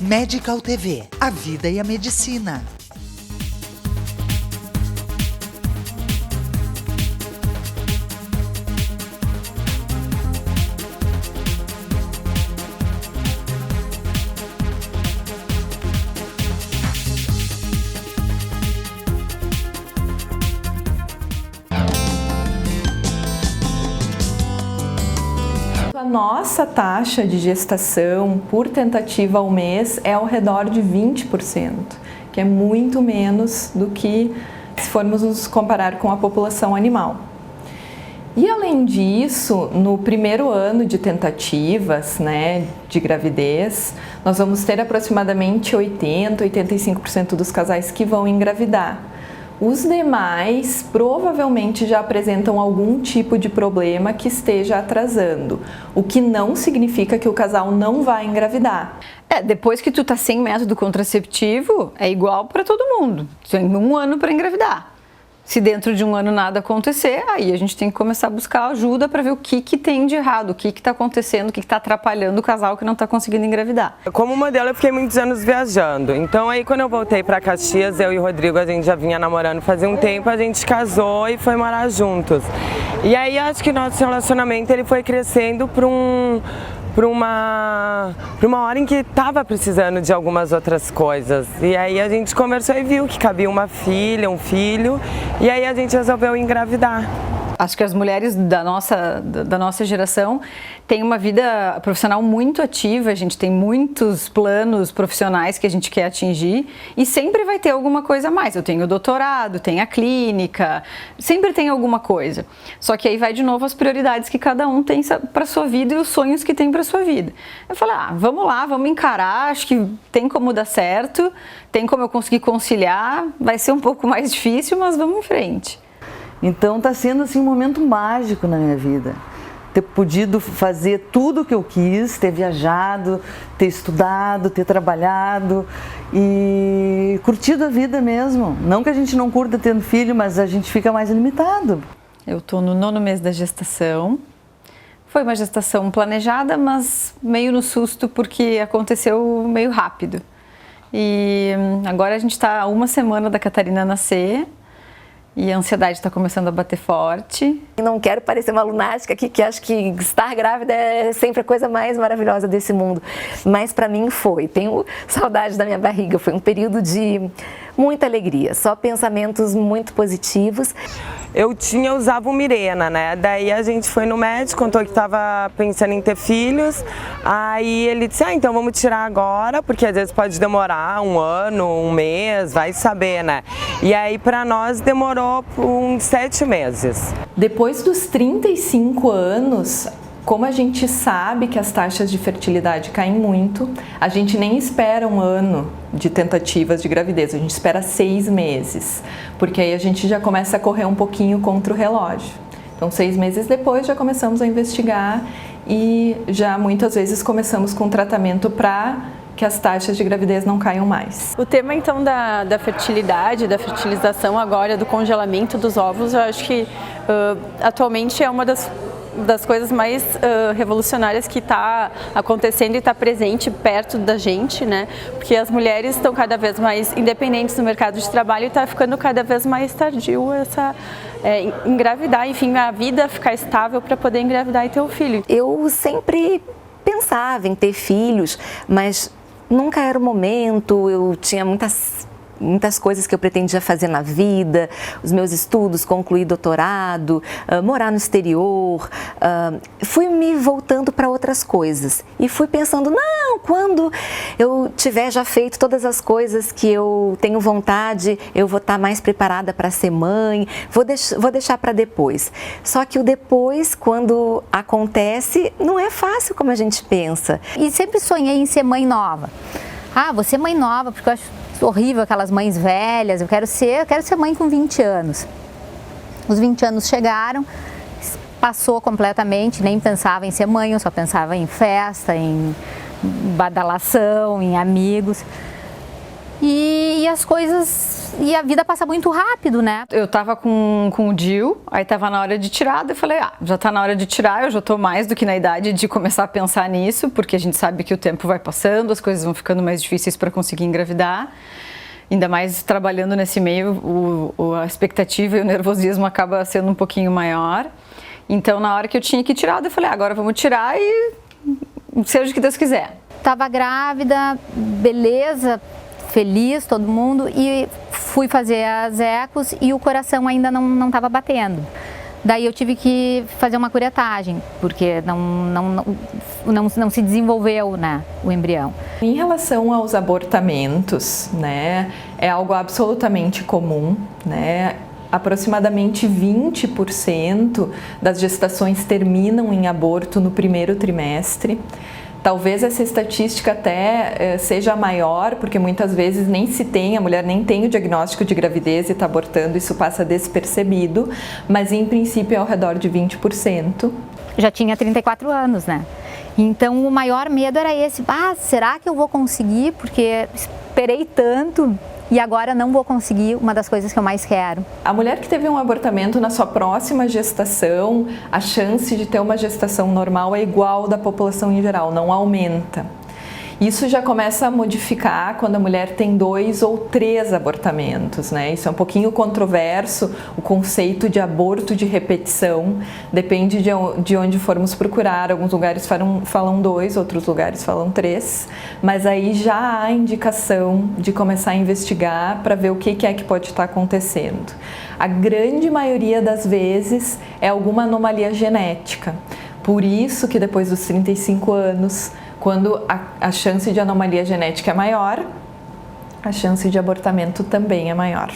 Medical TV, a vida e a medicina. A nossa taxa de gestação por tentativa ao mês é ao redor de 20%, que é muito menos do que se formos nos comparar com a população animal. E além disso, no primeiro ano de tentativas, de gravidez, nós vamos ter aproximadamente 85% dos casais que vão engravidar. Os demais provavelmente já apresentam algum tipo de problema que esteja atrasando, o que não significa que o casal não vai engravidar. Depois que tu tá sem método contraceptivo, é igual para todo mundo. Tu tem 1 ano para engravidar. Se dentro de 1 ano nada acontecer, aí a gente tem que começar a buscar ajuda para ver o que tem de errado, o que está acontecendo, o que está atrapalhando o casal que não está conseguindo engravidar. Como modelo eu fiquei muitos anos viajando, então aí quando eu voltei para Caxias, eu e o Rodrigo, a gente já vinha namorando fazia um tempo, a gente casou e foi morar juntos. E aí acho que nosso relacionamento ele foi crescendo para uma hora em que estava precisando de algumas outras coisas. E aí a gente conversou e viu que cabia uma filha, um filho, e aí a gente resolveu engravidar. Acho que as mulheres da nossa geração têm uma vida profissional muito ativa, a gente tem muitos planos profissionais que a gente quer atingir e sempre vai ter alguma coisa a mais. Eu tenho o doutorado, tenho a clínica, sempre tem alguma coisa. Só que aí vai de novo as prioridades que cada um tem para sua vida e os sonhos que tem para sua vida. Eu falei, vamos lá, vamos encarar, acho que tem como dar certo, tem como eu conseguir conciliar, vai ser um pouco mais difícil, mas vamos em frente. Então está sendo assim um momento mágico na minha vida. Ter podido fazer tudo o que eu quis, ter viajado, ter estudado, ter trabalhado e curtido a vida mesmo. Não que a gente não curta tendo filho, mas a gente fica mais limitado. Eu estou no 9º mês da gestação. Foi uma gestação planejada, mas meio no susto porque aconteceu meio rápido. E agora a gente está a 1 semana da Catarina nascer. E a ansiedade está começando a bater forte. Não quero parecer uma lunática aqui, que acho que estar grávida é sempre a coisa mais maravilhosa desse mundo. Mas para mim foi. Tenho saudade da minha barriga. Foi um período de muita alegria, só pensamentos muito positivos. Eu usava o Mirena, Daí a gente foi no médico, contou que estava pensando em ter filhos. Aí ele disse, então vamos tirar agora, porque às vezes pode demorar 1 ano, 1 mês, vai saber, E aí para nós demorou por uns 7 meses. Depois dos 35 anos, como a gente sabe que as taxas de fertilidade caem muito, a gente nem espera 1 ano de tentativas de gravidez, a gente espera 6 meses, porque aí a gente já começa a correr um pouquinho contra o relógio. Então 6 meses depois já começamos a investigar e já muitas vezes começamos com tratamento para que as taxas de gravidez não caiam mais. O tema então da fertilidade, da fertilização agora, do congelamento dos óvulos, eu acho que atualmente é uma das coisas mais revolucionárias que está acontecendo e está presente perto da gente, Porque as mulheres estão cada vez mais independentes no mercado de trabalho e está ficando cada vez mais tardio engravidar, enfim, a vida ficar estável para poder engravidar e ter um filho. Eu sempre pensava em ter filhos, mas nunca era o momento, eu tinha muitas coisas que eu pretendia fazer na vida, os meus estudos, concluir doutorado, morar no exterior, fui me voltando para outras coisas e fui pensando, não, quando eu tiver já feito todas as coisas que eu tenho vontade, eu vou estar mais preparada para ser mãe, vou deixar para depois. Só que o depois, quando acontece, não é fácil como a gente pensa. E sempre sonhei em ser mãe nova. Vou ser mãe nova porque eu acho horrível aquelas mães velhas, eu quero ser mãe com 20 anos. Os 20 anos chegaram, passou completamente, nem pensava em ser mãe, eu só pensava em festa, em badalação, em amigos. e as coisas, e a vida passa muito rápido, né? Eu tava com o DIU, aí tava na hora de tirar, daí eu falei, já tá na hora de tirar, eu já tô mais do que na idade de começar a pensar nisso, porque a gente sabe que o tempo vai passando, as coisas vão ficando mais difíceis para conseguir engravidar. Ainda mais trabalhando nesse meio, a expectativa e o nervosismo acaba sendo um pouquinho maior. Então, na hora que eu tinha que tirar, eu falei, agora vamos tirar e seja o que Deus quiser. Tava grávida, beleza, feliz, todo mundo, e fui fazer as ecos e o coração ainda não estava batendo. Daí eu tive que fazer uma curetagem, porque não se desenvolveu, né, o embrião. Em relação aos abortamentos, né, é algo absolutamente comum, né? Aproximadamente 20% das gestações terminam em aborto no primeiro trimestre. Talvez essa estatística até seja maior, porque muitas vezes nem se tem, a mulher nem tem o diagnóstico de gravidez e está abortando, isso passa despercebido, mas em princípio é ao redor de 20%. Já tinha 34 anos, né? Então o maior medo era esse, será que eu vou conseguir? Porque esperei tanto e agora não vou conseguir uma das coisas que eu mais quero. A mulher que teve um abortamento na sua próxima gestação, a chance de ter uma gestação normal é igual da população em geral, não aumenta. Isso já começa a modificar quando a mulher tem 2 ou 3 abortamentos, né? Isso é um pouquinho controverso, o conceito de aborto de repetição, depende de onde formos procurar. Alguns lugares falam 2, outros lugares falam 3, mas aí já há indicação de começar a investigar para ver o que é que pode estar acontecendo. A grande maioria das vezes é alguma anomalia genética, por isso que depois dos 35 anos, quando a chance de anomalia genética é maior, a chance de abortamento também é maior.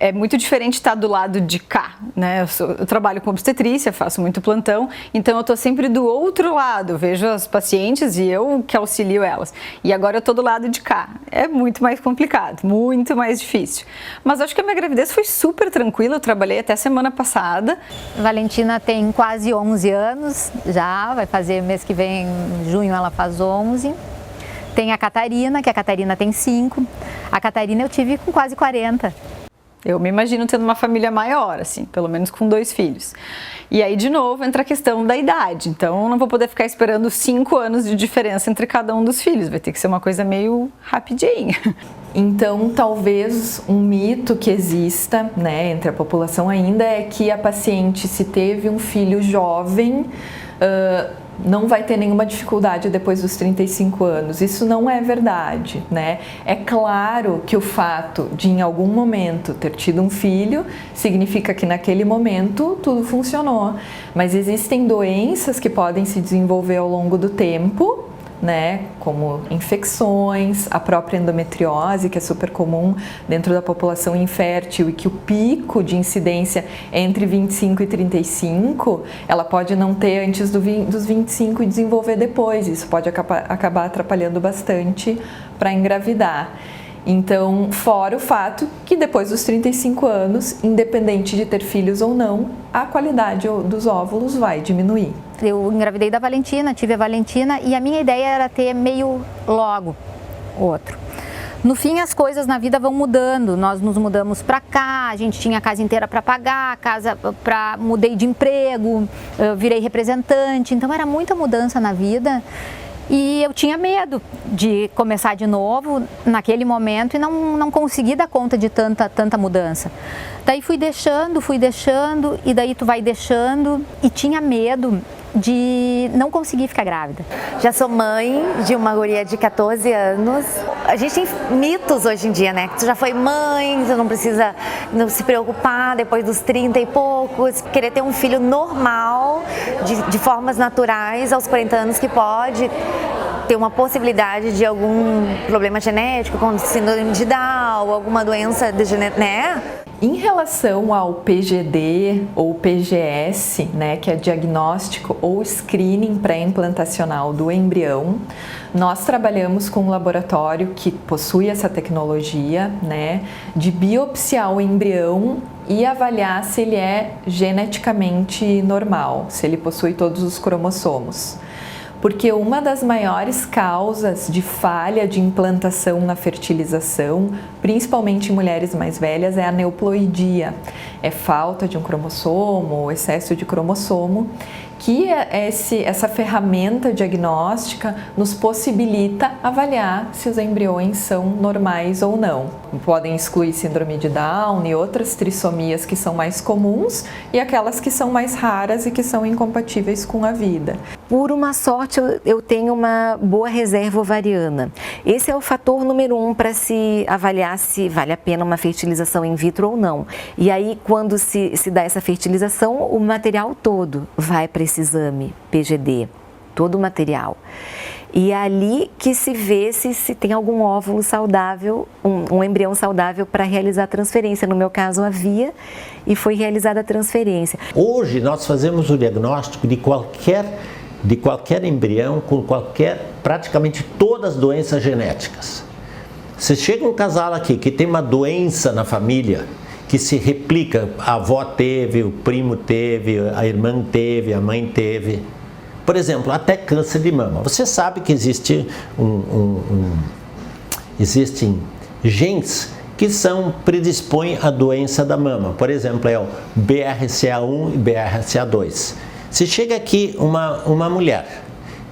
É muito diferente estar do lado de cá, né? Eu trabalho com obstetrícia, faço muito plantão, então eu estou sempre do outro lado, vejo as pacientes e eu que auxilio elas. E agora eu estou do lado de cá. É muito mais complicado, muito mais difícil. Mas acho que a minha gravidez foi super tranquila, eu trabalhei até semana passada. Valentina tem quase 11 anos, já vai fazer mês que vem, em junho ela faz 11. Tem a Catarina, que a Catarina tem 5. A Catarina eu tive com quase 40. Eu me imagino tendo uma família maior, assim, pelo menos com 2 filhos. E aí, de novo, entra a questão da idade. Então, eu não vou poder ficar esperando 5 anos de diferença entre cada um dos filhos. Vai ter que ser uma coisa meio rapidinha. Então, talvez um mito que exista, né, entre a população ainda é que a paciente, se teve um filho jovem, não vai ter nenhuma dificuldade depois dos 35 anos. Isso não é verdade, né? É claro que o fato de em algum momento ter tido um filho significa que naquele momento tudo funcionou. Mas existem doenças que podem se desenvolver ao longo do tempo, né, como infecções, a própria endometriose, que é super comum dentro da população infértil e que o pico de incidência é entre 25 e 35, ela pode não ter antes dos 25 e desenvolver depois. Isso pode acabar atrapalhando bastante para engravidar. Então, fora o fato que depois dos 35 anos, independente de ter filhos ou não, a qualidade dos óvulos vai diminuir. Eu engravidei da Valentina, tive a Valentina e a minha ideia era ter meio logo outro. No fim, as coisas na vida vão mudando. Nós nos mudamos para cá, a gente tinha a casa inteira para pagar, mudei de emprego, virei representante, então era muita mudança na vida. E eu tinha medo de começar de novo naquele momento e não consegui dar conta de tanta mudança. Daí fui deixando e daí tu vai deixando e tinha medo de não conseguir ficar grávida. Já sou mãe de uma guria de 14 anos. A gente tem mitos hoje em dia, né? Que tu já foi mãe, você não precisa se preocupar depois dos 30 e poucos. Querer ter um filho normal, de formas naturais, aos 40 anos que pode ter uma possibilidade de algum problema genético, como síndrome de Down, alguma doença degenerativa, né? Em relação ao PGD ou PGS, né, que é diagnóstico ou screening pré-implantacional do embrião, nós trabalhamos com um laboratório que possui essa tecnologia, né, de biopsiar o embrião e avaliar se ele é geneticamente normal, se ele possui todos os cromossomos. Porque uma das maiores causas de falha de implantação na fertilização, principalmente em mulheres mais velhas, é a aneuploidia. É falta de um cromossomo, excesso de cromossomo, que essa ferramenta diagnóstica nos possibilita avaliar se os embriões são normais ou não. Podem excluir síndrome de Down e outras trissomias que são mais comuns e aquelas que são mais raras e que são incompatíveis com a vida. Por uma sorte, eu tenho uma boa reserva ovariana. Esse é o fator número 1 para se avaliar se vale a pena uma fertilização in vitro ou não. E aí, quando se dá essa fertilização, o material todo vai para esse exame PGD, todo o material. E é ali que se vê se tem algum óvulo saudável, um embrião saudável para realizar a transferência. No meu caso, havia e foi realizada a transferência. Hoje nós fazemos o diagnóstico de qualquer embrião com praticamente todas as doenças genéticas. Se chega um casal aqui que tem uma doença na família, que se replica, a avó teve, o primo teve, a irmã teve, a mãe teve. Por exemplo, até câncer de mama. Você sabe que existem genes que predispõem à doença da mama. Por exemplo, é o BRCA1 e BRCA2. Se chega aqui uma mulher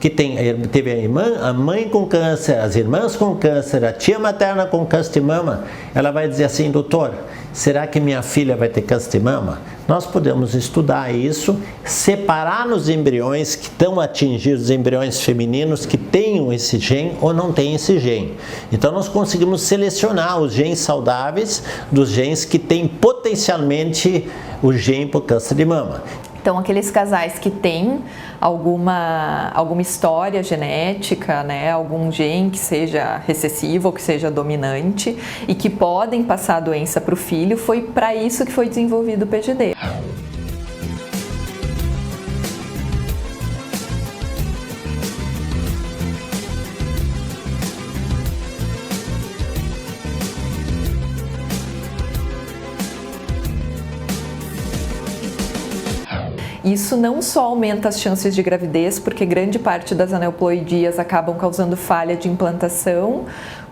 que teve a mãe com câncer, as irmãs com câncer, a tia materna com câncer de mama, ela vai dizer assim: doutor, será que minha filha vai ter câncer de mama? Nós podemos estudar isso, separar nos embriões que estão atingidos, os embriões femininos que tenham esse gene ou não têm esse gene. Então nós conseguimos selecionar os genes saudáveis dos genes que têm potencialmente o gene para o câncer de mama. Então, aqueles casais que têm alguma história genética, né, algum gene que seja recessivo ou que seja dominante e que podem passar a doença para o filho, foi para isso que foi desenvolvido o PGD. Isso não só aumenta as chances de gravidez, porque grande parte das aneuploidias acabam causando falha de implantação,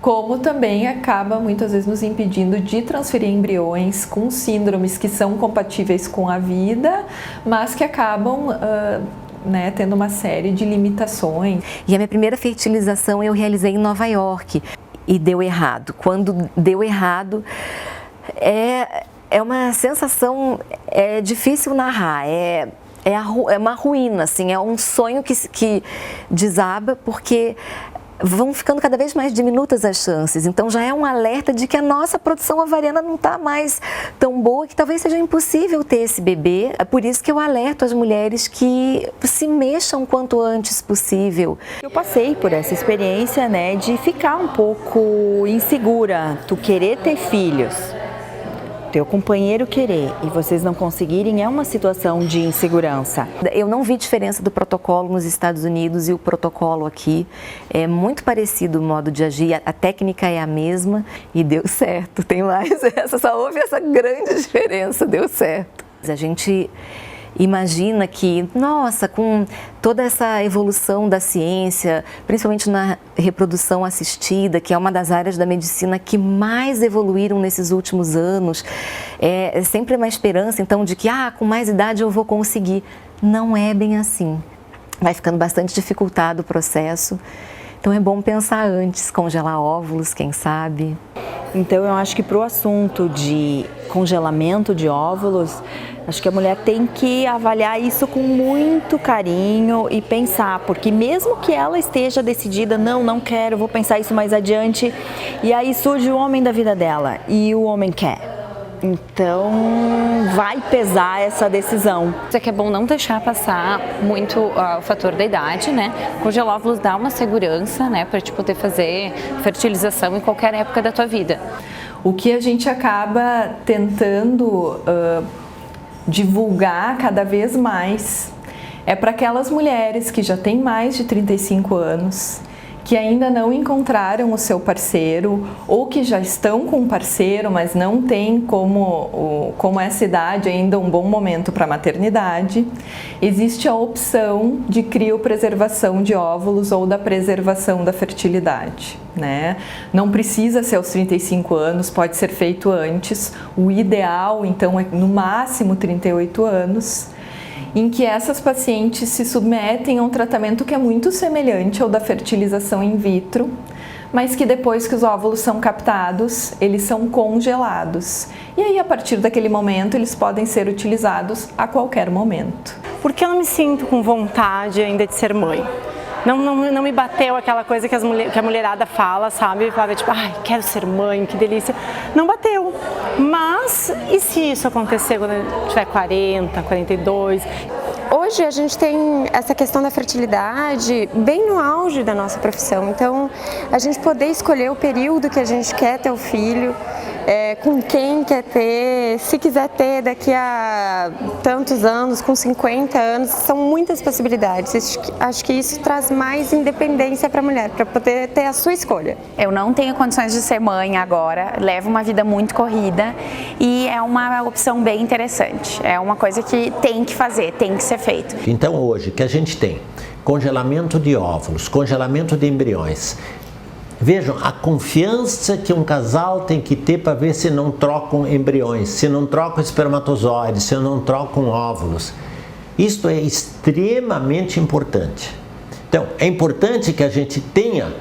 como também acaba muitas vezes nos impedindo de transferir embriões com síndromes que são compatíveis com a vida, mas que acabam tendo uma série de limitações. E a minha primeira fertilização eu realizei em Nova York e deu errado. Quando deu errado, é uma sensação difícil narrar, é uma ruína, assim, é um sonho que desaba, porque vão ficando cada vez mais diminutas as chances. Então já é um alerta de que a nossa produção ovariana não está mais tão boa, que talvez seja impossível ter esse bebê. É por isso que eu alerto as mulheres que se mexam quanto antes possível. Eu passei por essa experiência, né, de ficar um pouco insegura, tu querer ter filhos, teu companheiro querer e vocês não conseguirem, é uma situação de insegurança. Eu não vi diferença do protocolo nos Estados Unidos e o protocolo aqui. É muito parecido o modo de agir, a técnica é a mesma e deu certo. Tem mais só houve essa grande diferença, deu certo. A gente imagina que, nossa, com toda essa evolução da ciência, principalmente na reprodução assistida, que é uma das áreas da medicina que mais evoluíram nesses últimos anos, é sempre uma esperança, então, de que, com mais idade eu vou conseguir. Não é bem assim. Vai ficando bastante dificultado o processo. Então é bom pensar antes, congelar óvulos, quem sabe. Então eu acho que para o assunto de congelamento de óvulos, acho que a mulher tem que avaliar isso com muito carinho e pensar, porque mesmo que ela esteja decidida, não quero, vou pensar isso mais adiante, e aí surge o homem da vida dela e o homem quer. Então vai pesar essa decisão. É que é bom não deixar passar muito o fator da idade, né? Congelar óvulos dá uma segurança, né, para te poder fazer fertilização em qualquer época da tua vida. O que a gente acaba tentando divulgar cada vez mais é para aquelas mulheres que já têm mais de 35 anos, que ainda não encontraram o seu parceiro ou que já estão com um parceiro, mas não tem como essa idade ainda um bom momento para a maternidade, existe a opção de criopreservação de óvulos ou da preservação da fertilidade, né? Não precisa ser aos 35 anos, pode ser feito antes. O ideal, então, é no máximo 38 anos, em que essas pacientes se submetem a um tratamento que é muito semelhante ao da fertilização in vitro, mas que depois que os óvulos são captados, eles são congelados. E aí, a partir daquele momento, eles podem ser utilizados a qualquer momento. Porque eu não me sinto com vontade ainda de ser mãe. Não me bateu aquela coisa que a mulherada fala, sabe? Falava tipo, ai, quero ser mãe, que delícia. Não bateu. Mas, e se isso acontecer quando eu tiver 40, 42? Hoje a gente tem essa questão da fertilidade bem no auge da nossa profissão. Então, a gente poder escolher o período que a gente quer ter o filho, com quem quer ter, se quiser ter daqui a tantos anos, com 50 anos, são muitas possibilidades. Acho que isso traz mais independência para a mulher, para poder ter a sua escolha. Eu não tenho condições de ser mãe agora, levo uma vida muito corrida e é uma opção bem interessante. É uma coisa que tem que fazer, tem que ser feito. Então hoje que a gente tem congelamento de óvulos, congelamento de embriões, vejam a confiança que um casal tem que ter para ver se não trocam embriões, se não trocam espermatozoides, se não trocam óvulos. Isto é extremamente importante. Então, é importante que a gente tenha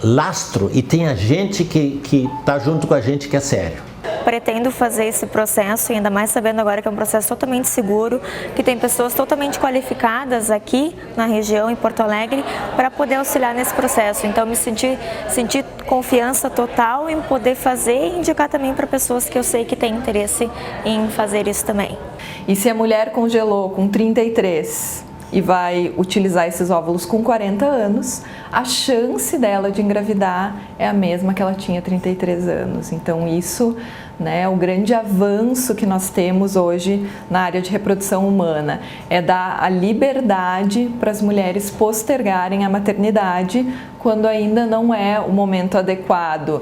lastro e tenha gente que está junto com a gente que é sério. Pretendo fazer esse processo, ainda mais sabendo agora que é um processo totalmente seguro, que tem pessoas totalmente qualificadas aqui na região, em Porto Alegre, para poder auxiliar nesse processo. Então, me senti confiança total em poder fazer e indicar também para pessoas que eu sei que têm interesse em fazer isso também. E se a mulher congelou com 33 e vai utilizar esses óvulos com 40 anos, a chance dela de engravidar é a mesma que ela tinha 33 anos. Então isso, né, é o grande avanço que nós temos hoje na área de reprodução humana, é dar a liberdade para as mulheres postergarem a maternidade quando ainda não é o momento adequado.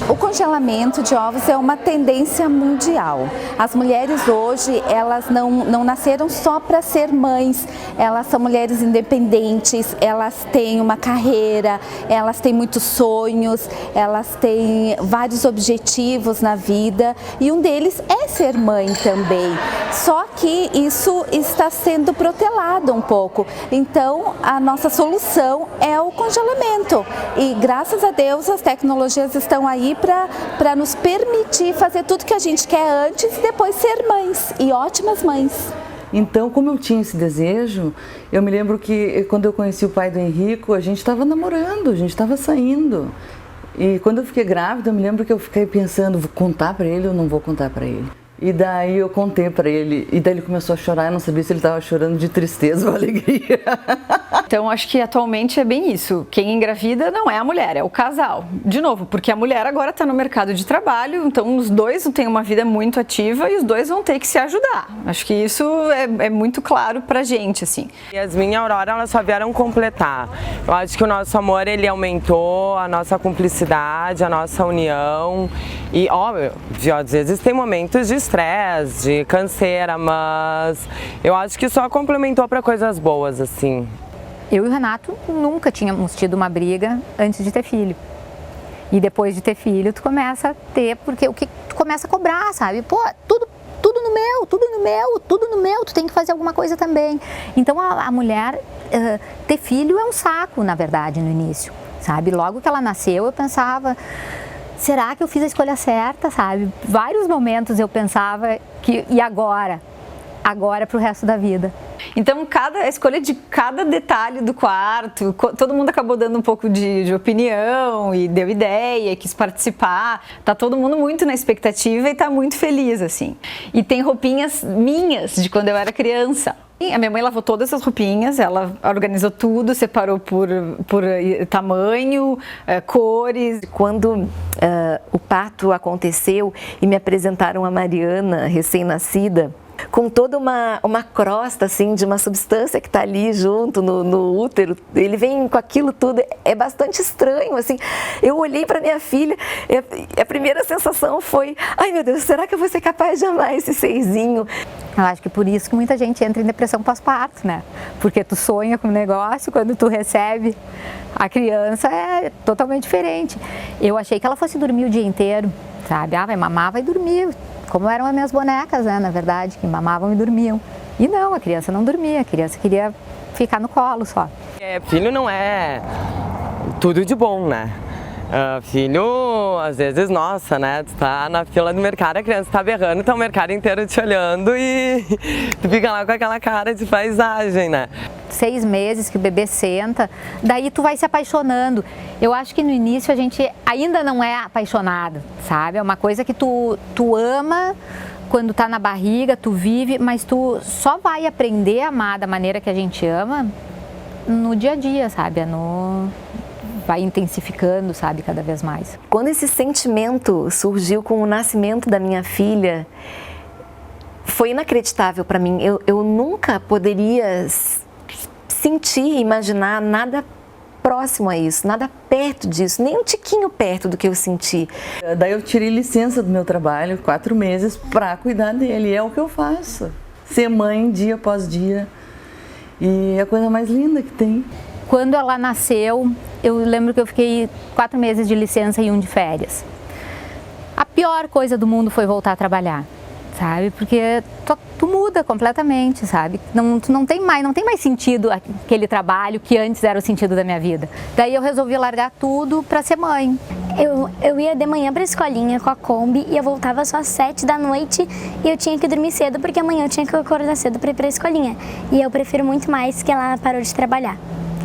O congelamento de ovos é uma tendência mundial. As mulheres hoje, elas não nasceram só para ser mães, elas são mulheres independentes, elas têm uma carreira, elas têm muitos sonhos, elas têm vários objetivos na vida e um deles é ser mãe também. Só que isso está sendo protelado um pouco. Então, a nossa solução é o congelamento. E graças a Deus as tecnologias estão aí para nos permitir fazer tudo que a gente quer antes e depois ser mães e ótimas mães. Então, como eu tinha esse desejo, eu me lembro que quando eu conheci o pai do Henrico, a gente estava namorando, a gente estava saindo. E quando eu fiquei grávida, eu me lembro que eu fiquei pensando, vou contar para ele ou não vou contar para ele? E daí eu contei para ele, e daí ele começou a chorar, eu não sabia se ele estava chorando de tristeza ou alegria. Então, acho que atualmente é bem isso. Quem engravida não é a mulher, é o casal. De novo, porque a mulher agora está no mercado de trabalho, então os dois têm uma vida muito ativa e os dois vão ter que se ajudar. Acho que isso é muito claro pra gente, assim. Yasmin e a Aurora, elas só vieram completar. Eu acho que o nosso amor, ele aumentou, a nossa cumplicidade, a nossa união. E, óbvio, às vezes tem momentos de estresse, de canseira, mas eu acho que só complementou para coisas boas, assim. Eu e o Renato nunca tínhamos tido uma briga antes de ter filho. E depois de ter filho, tu começa a ter, porque o que tu começa a cobrar, sabe? Pô, tudo no meu, tudo no meu, tu tem que fazer alguma coisa também. Então a mulher ter filho é um saco, na verdade, no início, sabe? Logo que ela nasceu, eu pensava, será que eu fiz a escolha certa, sabe? Vários momentos eu pensava que, e agora? Agora pro resto da vida. Então, a escolha de cada detalhe do quarto, todo mundo acabou dando um pouco de opinião e deu ideia, quis participar. Tá todo mundo muito na expectativa e tá muito feliz, assim. E tem roupinhas minhas de quando eu era criança. A minha mãe lavou todas as roupinhas, ela organizou tudo, separou por tamanho, cores. Quando o parto aconteceu e me apresentaram a Mariana, recém-nascida, com toda uma crosta assim de uma substância que está ali junto no útero, ele vem com aquilo tudo, é bastante estranho, assim. Eu olhei para minha filha e a primeira sensação foi, ai meu Deus, será que eu vou ser capaz de amar esse serzinho? Eu acho que por isso que muita gente entra em depressão pós-parto, né? Porque tu sonha com o negócio, quando tu recebe a criança é totalmente diferente. Eu achei que ela fosse dormir o dia inteiro, sabe? Vai mamar, vai dormir. Como eram as minhas bonecas, né, na verdade, que mamavam e dormiam. E não, a criança não dormia, a criança queria ficar no colo só. Filho não é tudo de bom, né? Filho, às vezes, nossa, né? Tu tá na fila do mercado, a criança tá berrando, tá o mercado inteiro te olhando e tu fica lá com aquela cara de paisagem, né? 6 meses que o bebê senta, daí tu vai se apaixonando. Eu acho que no início a gente ainda não é apaixonado, sabe? É uma coisa que tu ama quando tá na barriga, tu vive, mas tu só vai aprender a amar da maneira que a gente ama no dia a dia, sabe? Vai intensificando, sabe, cada vez mais. Quando esse sentimento surgiu com o nascimento da minha filha, foi inacreditável para mim. Eu nunca poderia sentir, imaginar nada próximo a isso, nada perto disso, nem um tiquinho perto do que eu senti. Daí eu tirei licença do meu trabalho, 4 meses, para cuidar dele. É o que eu faço. Ser mãe dia após dia. E é a coisa mais linda que tem. Quando ela nasceu, eu lembro que eu fiquei 4 meses de licença e 1 de férias. A pior coisa do mundo foi voltar a trabalhar, sabe? Porque tu muda completamente, sabe? Tu não tem mais sentido aquele trabalho que antes era o sentido da minha vida. Daí eu resolvi largar tudo para ser mãe. Eu ia de manhã para a escolinha com a Kombi e eu voltava só às 7 da noite e eu tinha que dormir cedo porque amanhã eu tinha que acordar cedo para ir para a escolinha. E eu prefiro muito mais que ela parou de trabalhar.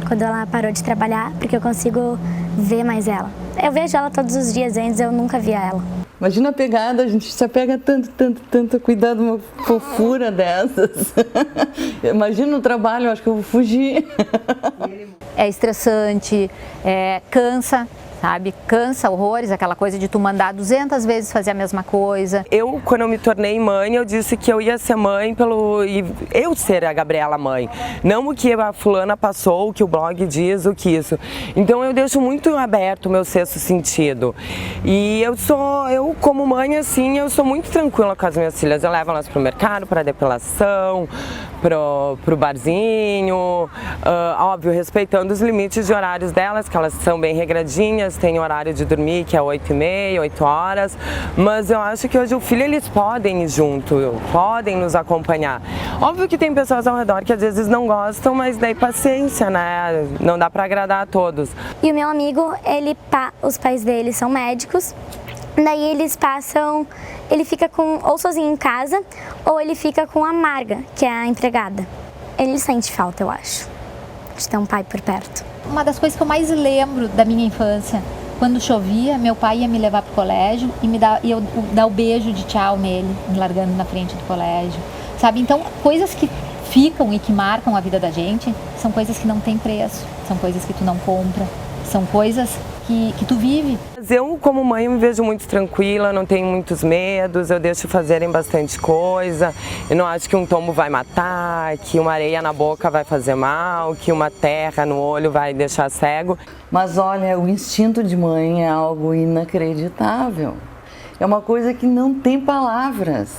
Quando ela parou de trabalhar, porque eu consigo ver mais ela. Eu vejo ela todos os dias, antes eu nunca via ela. Imagina a pegada, a gente se apega tanto a cuidar de uma fofura dessas. Imagina o trabalho, eu acho que eu vou fugir. É estressante, cansa. Sabe? Cansa horrores, aquela coisa de tu mandar 200 vezes fazer a mesma coisa. Quando eu me tornei mãe, eu disse que eu ia ser mãe eu ser a Gabriela mãe. Não o que a fulana passou, o que o blog diz, o que isso. Então eu deixo muito aberto o meu sexto sentido. E eu como mãe, assim, eu sou muito tranquila com as minhas filhas. Eu levo elas pro mercado, pra depilação, pro barzinho, óbvio, respeitando os limites de horários delas, que elas são bem regradinhas. Tem horário de dormir que é 8h30, 8 horas, mas eu acho que hoje o filho eles podem ir junto, podem nos acompanhar. Óbvio que tem pessoas ao redor que às vezes não gostam, mas daí paciência, né? Não dá para agradar a todos. E o meu amigo, os pais dele são médicos, daí ele fica ou sozinho em casa ou ele fica com a Marga, que é a empregada. Ele sente falta, eu acho, de ter um pai por perto. Uma das coisas que eu mais lembro da minha infância, quando chovia, meu pai ia me levar para o colégio e eu dar o beijo de tchau nele, me largando na frente do colégio, sabe? Então, coisas que ficam e que marcam a vida da gente são coisas que não tem preço, são coisas que tu não compra, são coisas que tu vive. Eu, como mãe, me vejo muito tranquila, não tenho muitos medos, eu deixo fazerem bastante coisa. Eu não acho que um tombo vai matar, que uma areia na boca vai fazer mal, que uma terra no olho vai deixar cego. Mas olha, o instinto de mãe é algo inacreditável. É uma coisa que não tem palavras.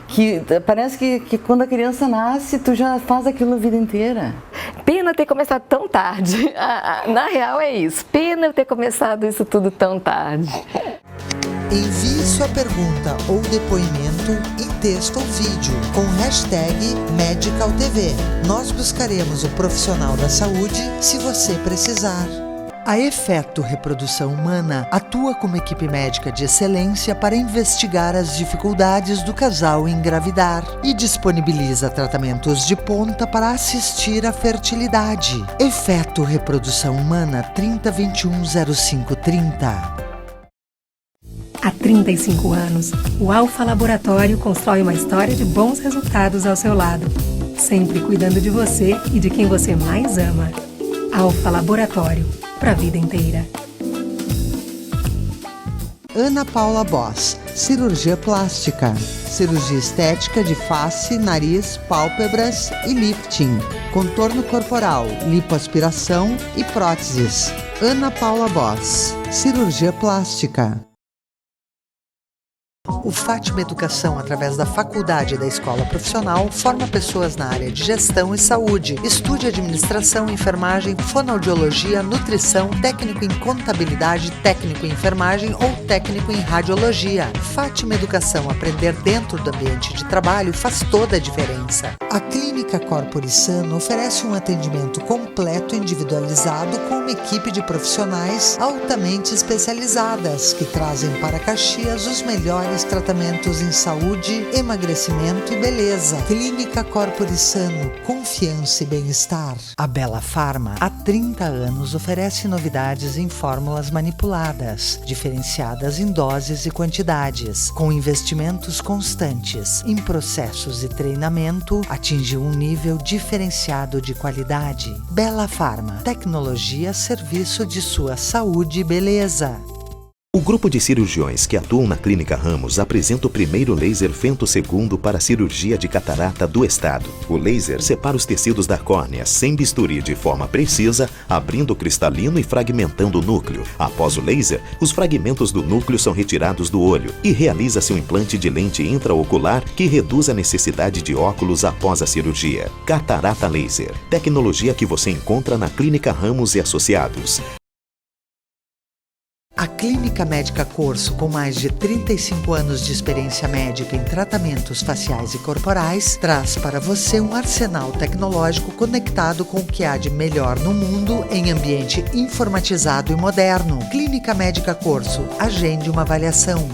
Que parece que quando a criança nasce, tu já faz aquilo a vida inteira. Pena ter começado tão tarde. Na real é isso. Pena eu ter começado isso tudo tão tarde. Envie sua pergunta ou depoimento em texto ou vídeo com #MedicalTV. Nós buscaremos o profissional da saúde se você precisar. A Efeto Reprodução Humana atua como equipe médica de excelência para investigar as dificuldades do casal em engravidar e disponibiliza tratamentos de ponta para assistir à fertilidade. Efeto Reprodução Humana 3021 0530. Há 35 anos, o Alfa Laboratório constrói uma história de bons resultados ao seu lado, sempre cuidando de você e de quem você mais ama. Alfa Laboratório, para a vida inteira. Ana Paula Boss, cirurgia plástica, cirurgia estética de face, nariz, pálpebras e lifting, contorno corporal, lipoaspiração e próteses. Ana Paula Boss, cirurgia plástica. O Fátima Educação, através da Faculdade da Escola Profissional, forma pessoas na área de gestão e saúde. Estude administração, enfermagem, fonoaudiologia, nutrição, técnico em contabilidade, técnico em enfermagem ou técnico em radiologia. Fátima Educação, aprender dentro do ambiente de trabalho faz toda a diferença. A Clínica Corpore Sano oferece um atendimento completo, individualizado, com uma equipe de profissionais altamente especializadas que trazem para Caxias os melhores tratamentos em saúde, emagrecimento e beleza. Clínica Corpore Sano, confiança e bem-estar. A Bela Farma, há 30 anos, oferece novidades em fórmulas manipuladas, diferenciadas em doses e quantidades, com investimentos constantes em processos e treinamento, atinge um nível diferenciado de qualidade. Bela Farma, tecnologia a serviço de sua saúde e beleza. O grupo de cirurgiões que atuam na Clínica Ramos apresenta o primeiro laser femtossegundo para a cirurgia de catarata do estado. O laser separa os tecidos da córnea sem bisturi de forma precisa, abrindo o cristalino e fragmentando o núcleo. Após o laser, os fragmentos do núcleo são retirados do olho e realiza-se um implante de lente intraocular que reduz a necessidade de óculos após a cirurgia. Catarata Laser, tecnologia que você encontra na Clínica Ramos e Associados. A Clínica Médica Corso, com mais de 35 anos de experiência médica em tratamentos faciais e corporais, traz para você um arsenal tecnológico conectado com o que há de melhor no mundo em ambiente informatizado e moderno. Clínica Médica Corso, agende uma avaliação.